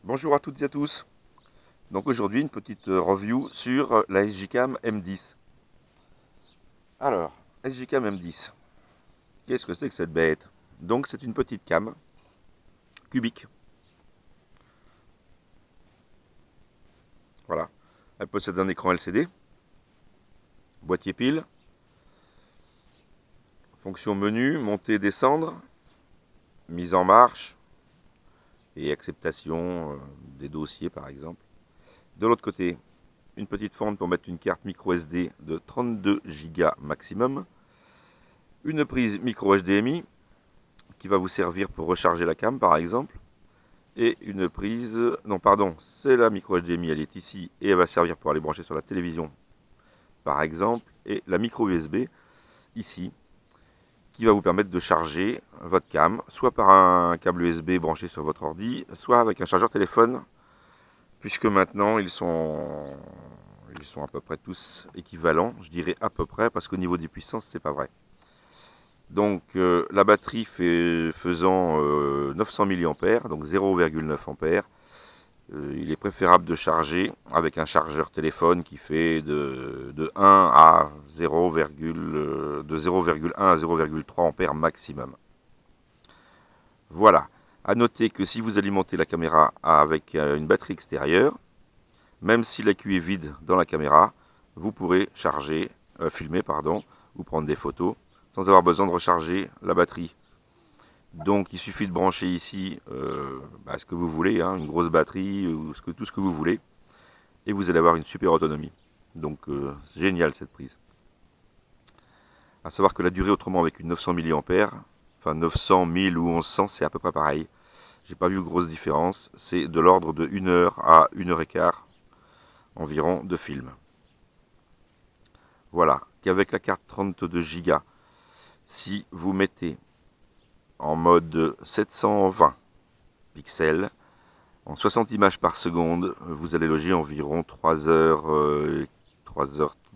Bonjour à toutes et à tous. Donc aujourd'hui une petite review sur la SJCAM M10. Alors, SJCAM M10, qu'est-ce que c'est que cette bête? Donc c'est une petite cam cubique. Voilà. Elle possède un écran LCD, boîtier pile, fonction menu, monter, descendre, mise en marche et acceptation des dossiers par exemple. De l'autre côté, une petite fente pour mettre une carte micro SD de 32 Go maximum, une prise micro HDMI qui va vous servir pour recharger la cam par exemple, et une prise, non pardon, c'est la micro HDMI, elle est ici et elle va servir pour aller brancher sur la télévision par exemple, et la micro USB ici qui va vous permettre de charger votre cam soit par un câble USB branché sur votre ordi, soit avec un chargeur téléphone, puisque maintenant ils sont à peu près tous équivalents, je dirais à peu près, parce qu'au niveau des puissances c'est pas vrai. Donc la batterie faisant 900 mAh, donc 0,9 A, il est préférable de charger avec un chargeur téléphone qui fait de 1 à 0,1 à 0,3 A maximum. Voilà. À noter que si vous alimentez la caméra avec une batterie extérieure, même si l'accu est vide dans la caméra, vous pourrez filmer ou prendre des photos sans avoir besoin de recharger la batterie. Donc il suffit de brancher ici ce que vous voulez, une grosse batterie ou tout ce que vous voulez, et vous allez avoir une super autonomie. Donc c'est génial cette prise. À savoir que la durée autrement avec une 900 mAh, enfin 900, 1000 ou 1100, c'est à peu près pareil. J'ai pas vu grosse différence, c'est de l'ordre de 1 heure à 1 heure et quart environ de film. Voilà, qu'avec la carte 32 Go, si vous mettez en mode 720 pixels, en 60 images par seconde, vous allez loger environ 3 heures,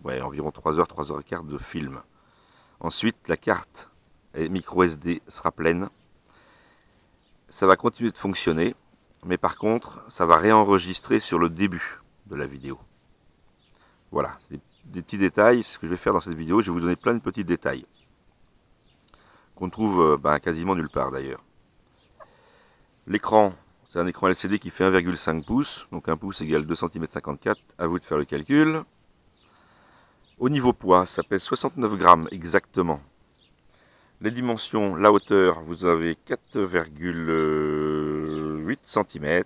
environ 3 heures, 3 heures et quart de film. Ensuite, la carte micro SD sera pleine. Ça va continuer de fonctionner, mais par contre, ça va réenregistrer sur le début de la vidéo. Voilà, c'est des petits détails, c'est ce que je vais faire dans cette vidéo. Je vais vous donner plein de petits détails qu'on trouve quasiment nulle part d'ailleurs. L'écran, c'est un écran LCD qui fait 1,5 pouces, donc 1 pouce égale 2 cm 54, à vous de faire le calcul. Au niveau poids, ça pèse 69 grammes exactement. Les dimensions, la hauteur, vous avez 4,8 cm.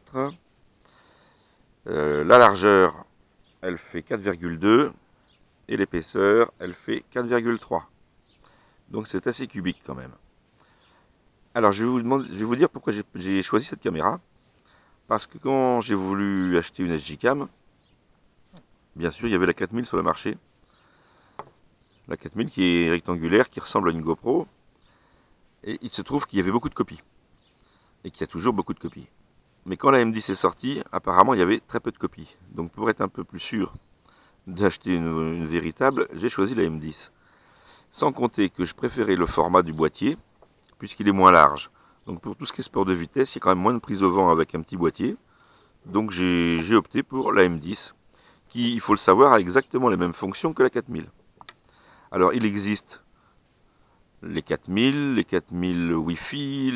La largeur, elle fait 4,2 et l'épaisseur, elle fait 4,3. Donc c'est assez cubique quand même. Alors je vais vous dire pourquoi j'ai choisi cette caméra. Parce que quand j'ai voulu acheter une SJCAM, bien sûr il y avait la 4000 sur le marché. La 4000 qui est rectangulaire, qui ressemble à une GoPro. Et il se trouve qu'il y avait beaucoup de copies. Et qu'il y a toujours beaucoup de copies. Mais quand la M10 est sortie, apparemment il y avait très peu de copies. Donc pour être un peu plus sûr d'acheter une véritable, j'ai choisi la M10. Sans compter que je préférais le format du boîtier, puisqu'il est moins large. Donc pour tout ce qui est sport de vitesse, il y a quand même moins de prise au vent avec un petit boîtier. Donc j'ai opté pour la M10, qui, il faut le savoir, a exactement les mêmes fonctions que la 4000. Alors il existe les 4000 Wi-Fi,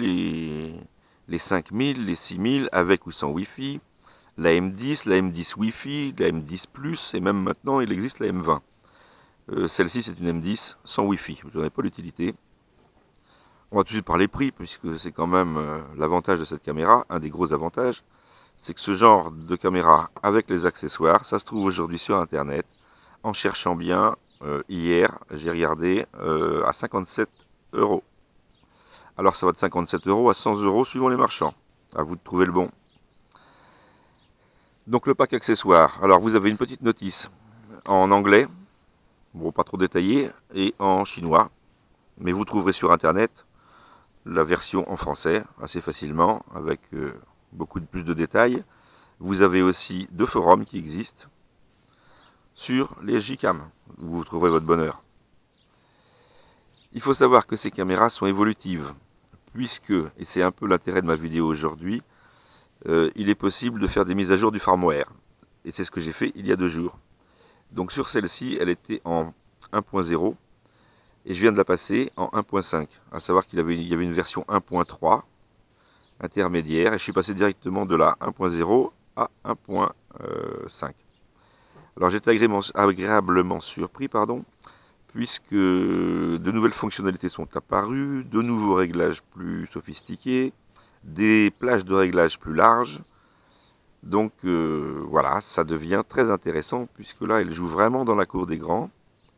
les 5000, les 6000 avec ou sans Wi-Fi, la M10 Wi-Fi, la M10 Plus, et même maintenant il existe la M20. Celle-ci c'est une M10 sans Wi-Fi, je n'en ai pas l'utilité. On va tout de suite parler prix, puisque c'est quand même l'avantage de cette caméra, un des gros avantages, c'est que ce genre de caméra avec les accessoires, ça se trouve aujourd'hui sur internet. En cherchant bien, hier j'ai regardé à 57 €. Alors ça va de 57 € à 100 € suivant les marchands. À vous de trouver le bon. Donc le pack accessoires. Alors vous avez une petite notice en anglais, bon pas trop détaillé, et en chinois. Mais vous trouverez sur internet la version en français assez facilement, avec beaucoup plus de détails. Vous avez aussi 2 forums qui existent sur les SJCAM, où vous trouverez votre bonheur. Il faut savoir que ces caméras sont évolutives, puisque, et c'est un peu l'intérêt de ma vidéo aujourd'hui, il est possible de faire des mises à jour du firmware. Et c'est ce que j'ai fait il y a 2 jours. Donc sur celle-ci, elle était en 1.0 et je viens de la passer en 1.5. À savoir qu'il y avait une version 1.3 intermédiaire et je suis passé directement de la 1.0 à 1.5. Alors j'étais agréablement surpris, puisque de nouvelles fonctionnalités sont apparues, de nouveaux réglages plus sophistiqués, des plages de réglage plus larges. Donc voilà, ça devient très intéressant, puisque là, elle joue vraiment dans la cour des grands,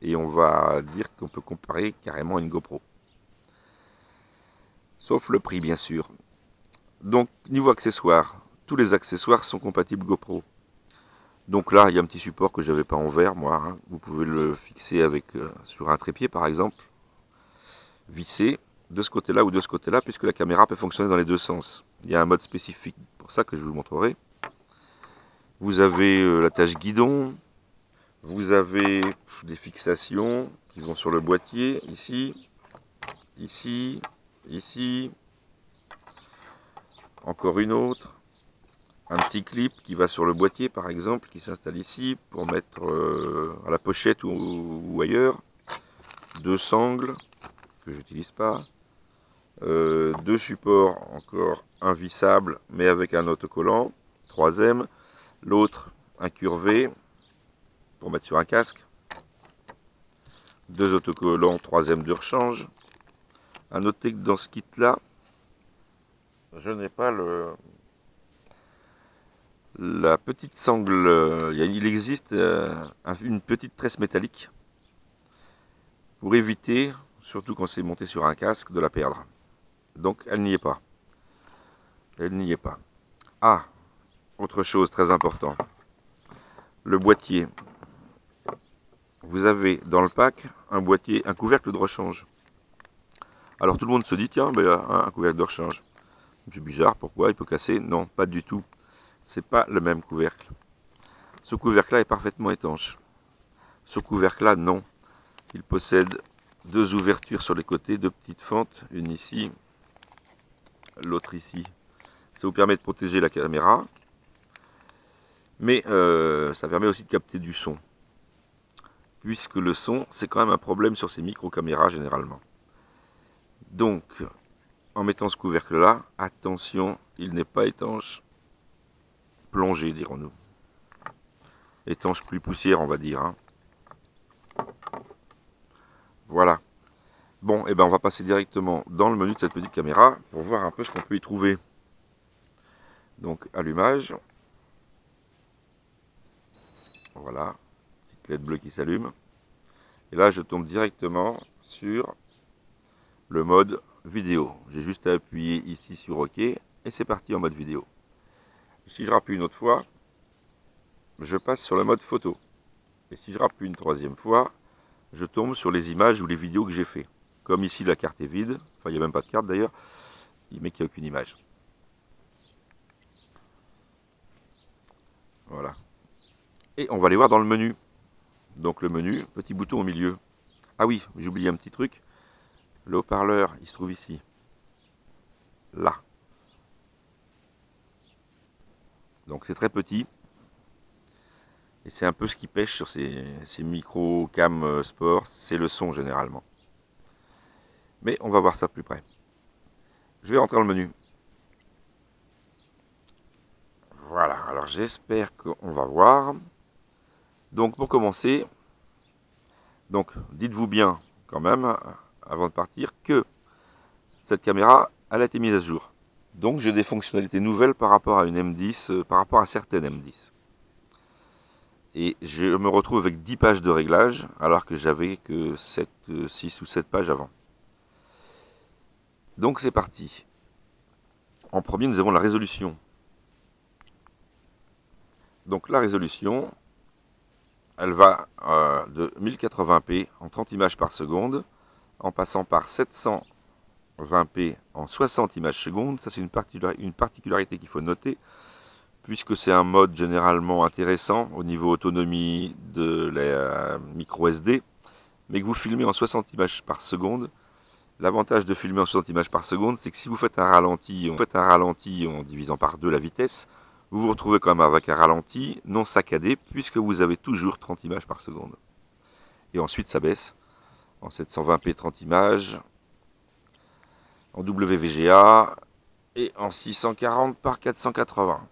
et on va dire qu'on peut comparer carrément à une GoPro. Sauf le prix, bien sûr. Donc, niveau accessoires, tous les accessoires sont compatibles GoPro. Donc là, il y a un petit support que je n'avais pas en verre, moi. Hein. Vous pouvez le fixer avec sur un trépied, par exemple. Visser de ce côté-là ou de ce côté-là, puisque la caméra peut fonctionner dans les deux sens. Il y a un mode spécifique pour ça que je vous montrerai. Vous avez la tâche guidon. Vous avez des fixations qui vont sur le boîtier, ici, ici, ici. Encore une autre. Un petit clip qui va sur le boîtier, par exemple, qui s'installe ici pour mettre à la pochette ou ailleurs. 2 sangles que j'utilise pas. 2 supports encore invissables mais avec un autocollant. 3e. L'autre incurvé pour mettre sur un casque. 2 autocollants 3e de rechange. À noter que dans ce kit là, je n'ai pas la petite sangle. Il existe une petite tresse métallique pour éviter, surtout quand c'est monté sur un casque, de la perdre. Donc elle n'y est pas. Elle n'y est pas. Ah, autre chose très important. Le boîtier. Vous avez dans le pack un boîtier, un couvercle de rechange. Alors tout le monde se dit, tiens, ben, un couvercle de rechange. C'est bizarre, pourquoi? Il peut casser? Non, pas du tout. C'est pas le même couvercle. Ce couvercle-là est parfaitement étanche. Ce couvercle-là, non. Il possède 2 ouvertures sur les côtés, 2 petites fentes, une ici, l'autre ici. Ça vous permet de protéger la caméra, mais ça permet aussi de capter du son. Puisque le son, c'est quand même un problème sur ces micro-caméras généralement. Donc, en mettant ce couvercle-là, attention, il n'est pas étanche. Plongé, dirons-nous. Étanche plus poussière, on va dire. Hein. Voilà. Bon, et ben on va passer directement dans le menu de cette petite caméra pour voir un peu ce qu'on peut y trouver. Donc, allumage. Voilà. Petite LED bleue qui s'allume. Et là, je tombe directement sur le mode vidéo. J'ai juste à appuyer ici sur OK et c'est parti en mode vidéo. Si je rappuie une autre fois, je passe sur le mode photo. Et si je rappuie une 3e fois, je tombe sur les images ou les vidéos que j'ai fait. Comme ici la carte est vide, enfin il n'y a même pas de carte d'ailleurs, mais qu'il n'y a aucune image. Voilà. Et on va aller voir dans le menu. Donc le menu, petit bouton au milieu. Ah oui, j'ai oublié un petit truc. Le haut-parleur, il se trouve ici. Là. Donc c'est très petit. Et c'est un peu ce qui pêche sur ces micro cam sport, c'est le son généralement. Mais on va voir ça de plus près. Je vais rentrer dans le menu. Voilà, alors j'espère qu'on va voir. Donc pour commencer, donc dites-vous bien quand même, avant de partir, que cette caméra, elle a été mise à jour. Donc j'ai des fonctionnalités nouvelles par rapport à une M10, par rapport à certaines M10. Et je me retrouve avec 10 pages de réglage, alors que j'avais que 6 ou 7 pages avant. Donc c'est parti. En premier, nous avons la résolution. Donc la résolution, elle va de 1080p en 30 images par seconde, en passant par 720p en 60 images secondes. Ça c'est une particularité qu'il faut noter, puisque c'est un mode généralement intéressant au niveau autonomie de la micro SD, mais que vous filmez en 60 images par seconde, L'avantage de filmer en 60 images par seconde, c'est que si vous faites un ralenti en divisant par 2 la vitesse, vous vous retrouvez quand même avec un ralenti non saccadé, puisque vous avez toujours 30 images par seconde. Et ensuite, ça baisse en 720p 30 images, en WVGA et en 640 par 480.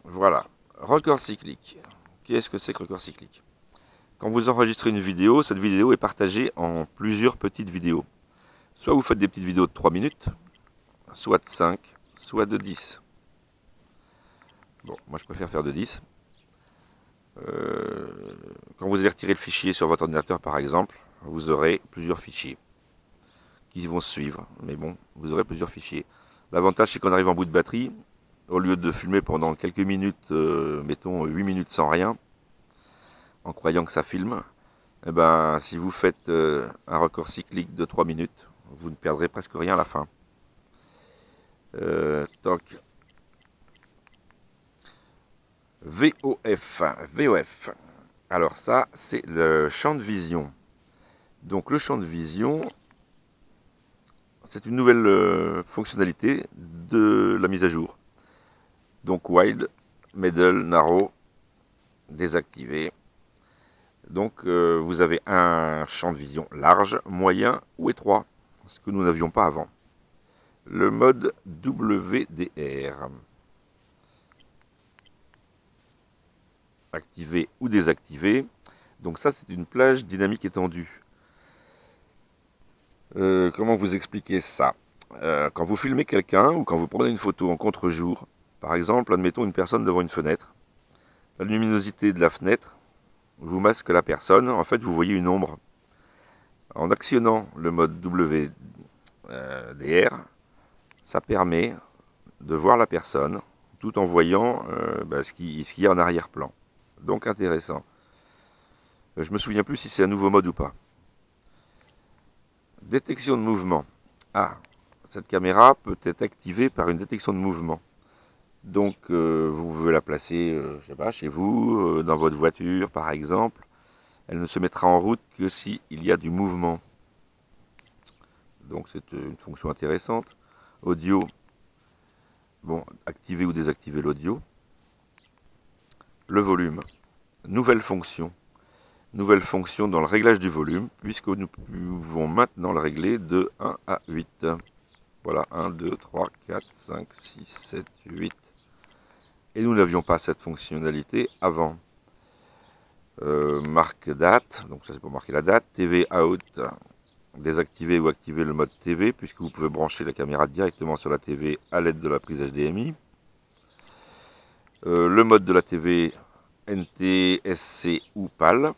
Voilà. Record cyclique. Qu'est-ce que c'est que record cyclique? Quand vous enregistrez une vidéo, cette vidéo est partagée en plusieurs petites vidéos. Soit vous faites des petites vidéos de 3 minutes, soit de 5, soit de 10. Bon, moi je préfère faire de 10. Quand vous allez retirer le fichier sur votre ordinateur par exemple, vous aurez plusieurs fichiers qui vont se suivre. Mais bon, vous aurez plusieurs fichiers. L'avantage c'est qu'on arrive en bout de batterie, au lieu de filmer pendant quelques minutes, mettons 8 minutes sans rien, en croyant que ça filme, eh ben, si vous faites un record cyclique de 3 minutes, vous ne perdrez presque rien à la fin. Toc. VOF. Alors ça, c'est le champ de vision. Donc le champ de vision, c'est une nouvelle fonctionnalité de la mise à jour. Donc wide, middle, narrow, désactivé. Donc vous avez un champ de vision large, moyen ou étroit, ce que nous n'avions pas avant. Le mode WDR. Activé ou désactivé. Donc ça, c'est une plage dynamique étendue. Comment vous expliquer ça? Quand vous filmez quelqu'un ou quand vous prenez une photo en contre-jour, par exemple, admettons une personne devant une fenêtre, la luminosité de la fenêtre vous masque la personne, en fait vous voyez une ombre. En actionnant le mode WDR, ça permet de voir la personne tout en voyant ce qu'il y a en arrière-plan. Donc intéressant. Je me souviens plus si c'est un nouveau mode ou pas. Détection de mouvement. Ah, cette caméra peut être activée par une détection de mouvement. Donc vous pouvez la placer, je sais pas, chez vous, dans votre voiture par exemple. Elle ne se mettra en route que s'il y a du mouvement. Donc c'est une fonction intéressante. Audio. Bon, activer ou désactiver l'audio. Le volume. Nouvelle fonction. Nouvelle fonction dans le réglage du volume, puisque nous pouvons maintenant le régler de 1 à 8. Voilà, 1, 2, 3, 4, 5, 6, 7, 8. Et nous n'avions pas cette fonctionnalité avant. Marque date, donc ça c'est pour marquer la date. TV out, désactiver ou activer le mode TV, puisque vous pouvez brancher la caméra directement sur la TV à l'aide de la prise HDMI. Le mode de la TV NTSC ou PAL.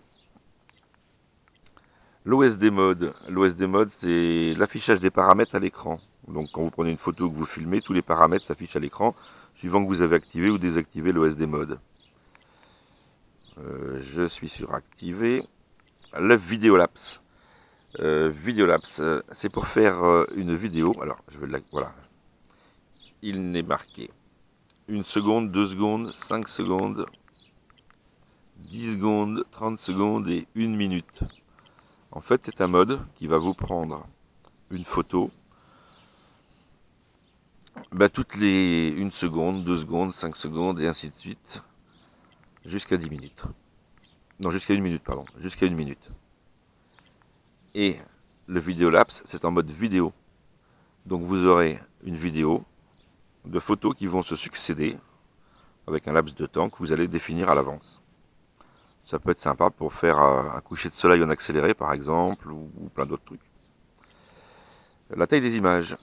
L'OSD mode, c'est l'affichage des paramètres à l'écran. Donc quand vous prenez une photo que vous filmez, tous les paramètres s'affichent à l'écran, suivant que vous avez activé ou désactivé l'OSD mode. Je suis sur activé. Le vidéolapse. Vidéolapse, c'est pour faire une vidéo. Alors, je vais voilà. Il n'est marqué 1 seconde, 2 secondes, 5 secondes, 10 secondes, 30 secondes et 1 minute. En fait, c'est un mode qui va vous prendre une photo toutes les 1 seconde, 2 secondes, 5 secondes et ainsi de suite, jusqu'à 10 minutes. Non, jusqu'à 1 minute, pardon. Jusqu'à 1 minute. Et le vidéolapse, c'est en mode vidéo. Donc vous aurez une vidéo de photos qui vont se succéder avec un laps de temps que vous allez définir à l'avance. Ça peut être sympa pour faire un coucher de soleil en accéléré par exemple, ou plein d'autres trucs. La taille des images.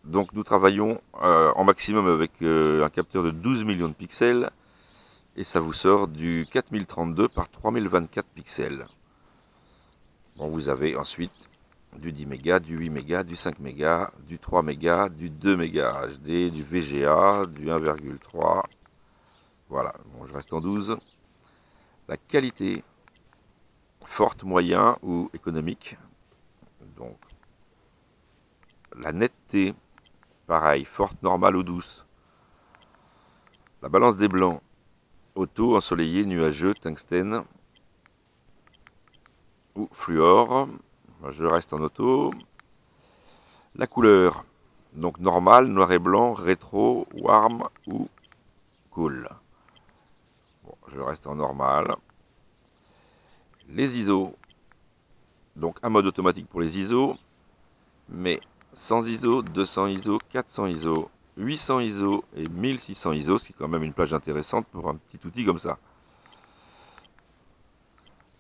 Donc nous travaillons en maximum avec un capteur de 12 millions de pixels et ça vous sort du 4032 par 3024 pixels. Bon, vous avez ensuite du 10 mégas, du 8 mégas, du 5 mégas, du 3 mégas, du 2 mégas HD, du VGA, du 1,3. Voilà, bon, je reste en 12. La qualité, forte, moyen ou économique. Donc, la netteté, pareil, forte, normale ou douce. La balance des blancs, auto, ensoleillé, nuageux, tungstène. ou fluor. Je reste en auto. La couleur, donc normal, noir et blanc, rétro, warm ou cool. Bon, je reste en normal. Les ISO, donc un mode automatique pour les ISO, mais 100 ISO, 200 ISO, 400 ISO, 800 ISO et 1600 ISO, ce qui est quand même une plage intéressante pour un petit outil comme ça.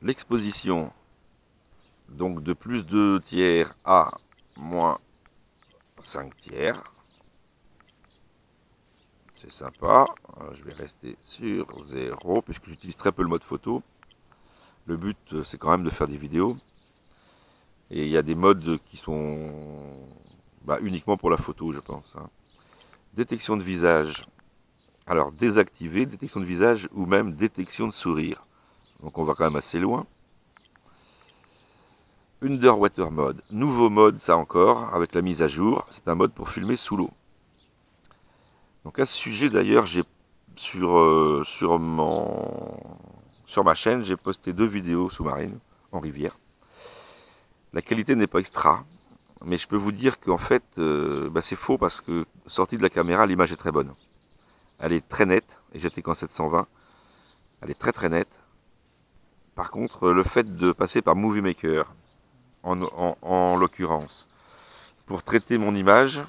L'exposition, donc de plus 2 tiers à moins 5 tiers. C'est sympa. Je vais rester sur 0 puisque j'utilise très peu le mode photo. Le but, c'est quand même de faire des vidéos. Et il y a des modes qui sont uniquement pour la photo, je pense. Détection de visage. Alors, désactiver, détection de visage ou même détection de sourire. Donc, on va quand même assez loin. Underwater mode. Nouveau mode, ça encore, avec la mise à jour. C'est un mode pour filmer sous l'eau. Donc, à ce sujet, d'ailleurs, j'ai sur ma chaîne, j'ai posté 2 vidéos sous-marines en rivière. La qualité n'est pas extra, mais je peux vous dire qu'en fait, c'est faux parce que sortie de la caméra, l'image est très bonne. Elle est très nette, et j'étais qu'en 720. Elle est très très nette. Par contre, le fait de passer par Movie Maker, en l'occurrence, pour traiter mon image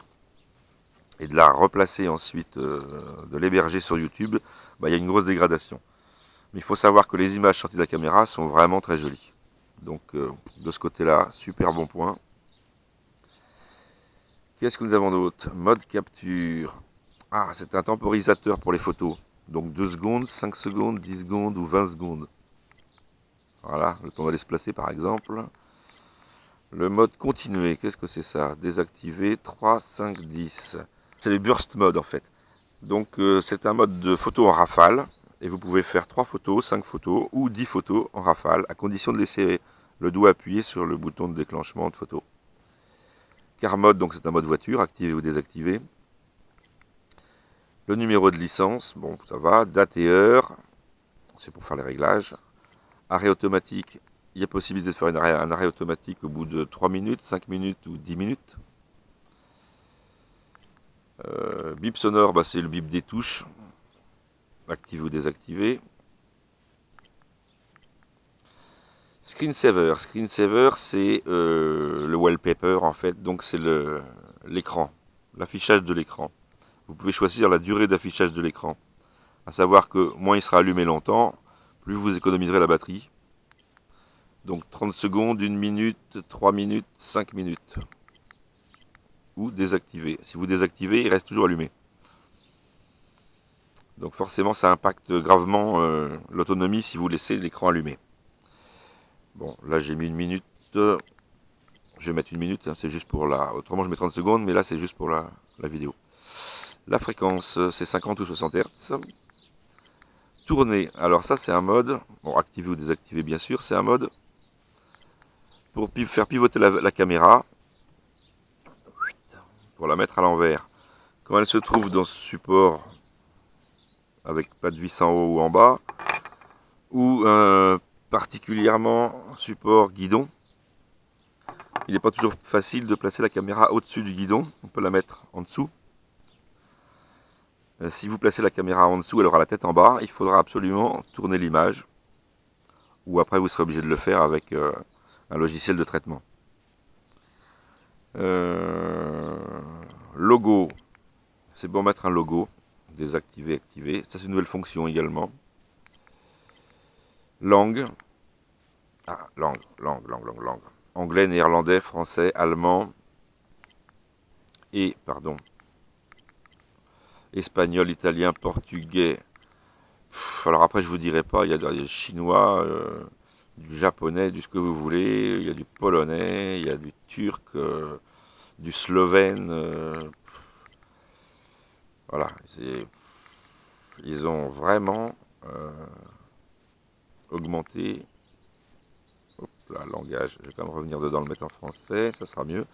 et de la replacer ensuite, de l'héberger sur YouTube, il y a une grosse dégradation. Mais il faut savoir que les images sorties de la caméra sont vraiment très jolies. Donc de ce côté-là, super bon point. Qu'est-ce que nous avons d'autre? Mode capture. Ah, c'est un temporisateur pour les photos. Donc 2 secondes, 5 secondes, 10 secondes ou 20 secondes. Voilà, le temps d'aller se placer par exemple. Le mode continué, qu'est-ce que c'est ça? Désactiver, 3, 5, 10. C'est les burst mode en fait. Donc c'est un mode de photo en rafale. Et vous pouvez faire 3 photos, 5 photos ou 10 photos en rafale, à condition de laisser le doigt appuyé sur le bouton de déclenchement de photo. Car mode, donc c'est un mode voiture, activé ou désactivé. Le numéro de licence, bon ça va. Date et heure, c'est pour faire les réglages. Arrêt automatique, il y a possibilité de faire un arrêt automatique au bout de 3 minutes, 5 minutes ou 10 minutes. Bip sonore, c'est le bip des touches, activé ou désactivé. Screensaver, c'est le wallpaper en fait, donc c'est l'écran, l'affichage de l'écran. Vous pouvez choisir la durée d'affichage de l'écran, à savoir que moins il sera allumé longtemps, plus vous économiserez la batterie. Donc 30 secondes, 1 minute, 3 minutes, 5 minutes. Ou désactiver. Si vous désactivez, il reste toujours allumé. Donc forcément, ça impacte gravement l'autonomie si vous laissez l'écran allumé. Bon, là j'ai mis 1 minute. Je vais mettre 1 minute, c'est juste pour la... Autrement je mets 30 secondes, mais là c'est juste pour la vidéo. La fréquence, c'est 50 ou 60 Hz. Tourner, alors ça c'est un mode, bon activé ou désactivé bien sûr, c'est un mode pour faire pivoter la caméra, pour la mettre à l'envers. Quand elle se trouve dans ce support, avec pas de vis en haut ou en bas, ou particulièrement support guidon, il n'est pas toujours facile de placer la caméra au-dessus du guidon, on peut la mettre en dessous. Si vous placez la caméra en dessous, elle aura la tête en bas, il faudra absolument tourner l'image, ou après vous serez obligé de le faire avec un logiciel de traitement. Logo, c'est bon mettre un logo, désactiver, activer, ça c'est une nouvelle fonction également. Langue, langue. Anglais, néerlandais, français, allemand et, espagnol, italien, portugais. Alors après je vous dirai pas, il y a du chinois, du japonais, du ce que vous voulez, il y a du polonais, il y a du turc, du slovène. Voilà, ils ont vraiment augmenté. Hop là, langage, je vais quand même revenir dedans, le mettre en français, ça sera mieux.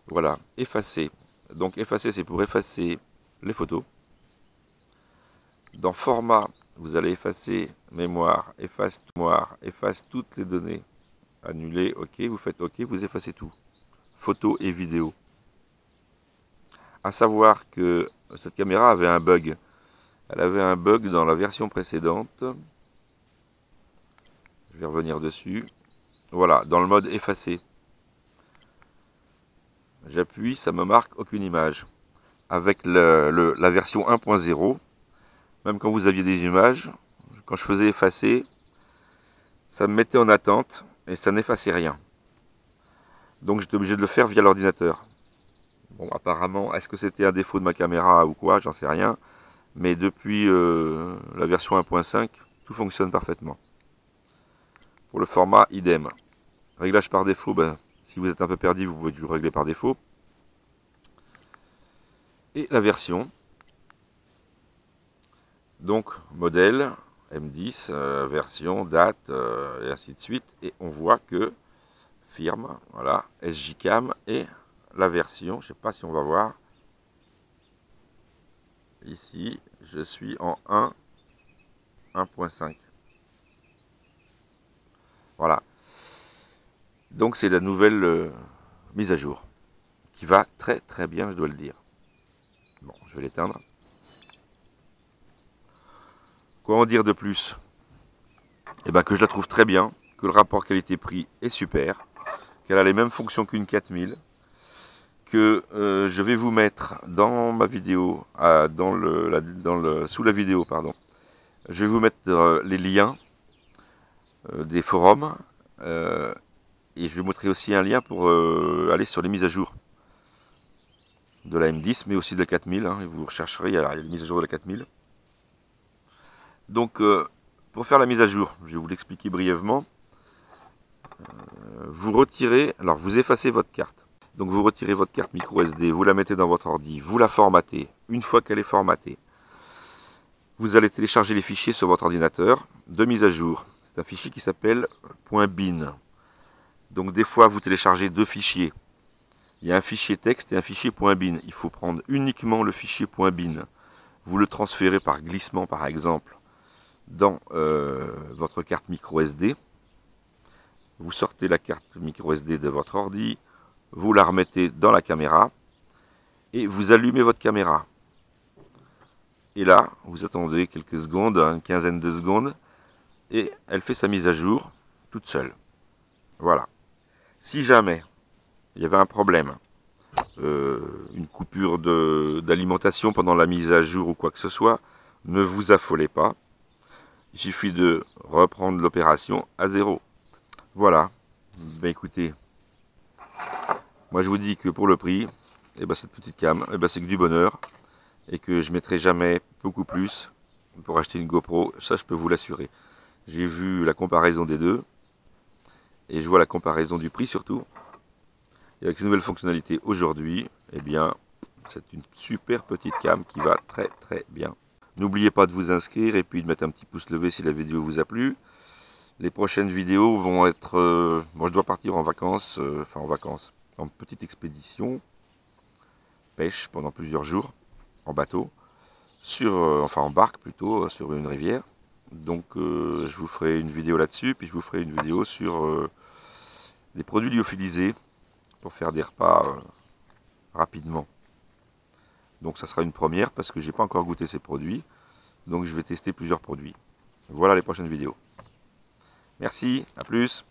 Voilà, effacer. Donc effacer, c'est pour effacer les photos. Dans format, vous allez effacer mémoire, efface toutes les données annuler, ok, vous faites ok, vous effacez tout. Photo et vidéo. À savoir que cette caméra avait un bug. Elle avait un bug dans la version précédente. Je vais revenir dessus. Voilà, dans le mode effacer. J'appuie, ça me marque aucune image. Avec la version 1.0, même quand vous aviez des images, quand je faisais effacer, ça me mettait en attente et ça n'effaçait rien. Donc j'étais obligé de le faire via l'ordinateur. Bon, apparemment, est-ce que c'était un défaut de ma caméra ou quoi, j'en sais rien. Mais depuis la version 1.5, tout fonctionne parfaitement. Pour le format, idem. Réglage par défaut, ben, si vous êtes un peu perdu, vous pouvez toujours régler par défaut. Et la version. Donc, modèle, M10, version, date, et ainsi de suite. Et on voit que firme, voilà, SJCam et la version, je ne sais pas si on va voir. Ici, je suis en 1.5. Voilà. Donc c'est la nouvelle mise à jour, qui va très très bien, je dois le dire. Bon, je vais l'éteindre. Quoi en dire de plus? Eh bien que je la trouve très bien, que le rapport qualité-prix est super, qu'elle a les mêmes fonctions qu'une 4000, que je vais vous mettre dans ma vidéo, sous la vidéo, pardon, je vais vous mettre les liens des forums, et je vous mettrai aussi un lien pour aller sur les mises à jour de la M10, mais aussi de la 4000, hein, et vous rechercherez, il y a les mises à jour de la 4000. Donc, pour faire la mise à jour, je vais vous l'expliquer brièvement. Vous retirez, alors vous effacez votre carte. Donc vous retirez votre carte micro SD, vous la mettez dans votre ordi, vous la formatez. Une fois qu'elle est formatée, vous allez télécharger les fichiers sur votre ordinateur de mise à jour. C'est un fichier qui s'appelle .bin. Donc des fois vous téléchargez deux fichiers. Il y a un fichier texte et un fichier .bin. Il faut prendre uniquement le fichier .bin. Vous le transférez par glissement par exemple dans votre carte micro SD. Vous sortez la carte micro SD de votre ordi, vous la remettez dans la caméra et vous allumez votre caméra. Et là, vous attendez quelques secondes, une quinzaine de secondes, et elle fait sa mise à jour toute seule. Voilà. Si jamais il y avait un problème, une coupure d'alimentation pendant la mise à jour ou quoi que ce soit, ne vous affolez pas. Il suffit de reprendre l'opération à zéro. Voilà. Ben écoutez, moi je vous dis que pour le prix, eh ben, cette petite cam, eh ben, c'est que du bonheur. Et que je ne mettrai jamais beaucoup plus pour acheter une GoPro, ça je peux vous l'assurer. J'ai vu la comparaison des deux, et je vois la comparaison du prix surtout. Et avec ces nouvelles fonctionnalités aujourd'hui, eh bien, c'est une super petite cam qui va très très bien. N'oubliez pas de vous inscrire et puis de mettre un petit pouce levé si la vidéo vous a plu. Les prochaines vidéos vont être... bon, je dois partir en vacances, en petite expédition, pêche pendant plusieurs jours, en bateau, en barque plutôt, sur une rivière. Donc je vous ferai une vidéo là-dessus, puis je vous ferai une vidéo sur des produits lyophilisés pour faire des repas rapidement. Donc ça sera une première parce que j'ai pas encore goûté ces produits. Donc je vais tester plusieurs produits. Voilà les prochaines vidéos. Merci, à plus.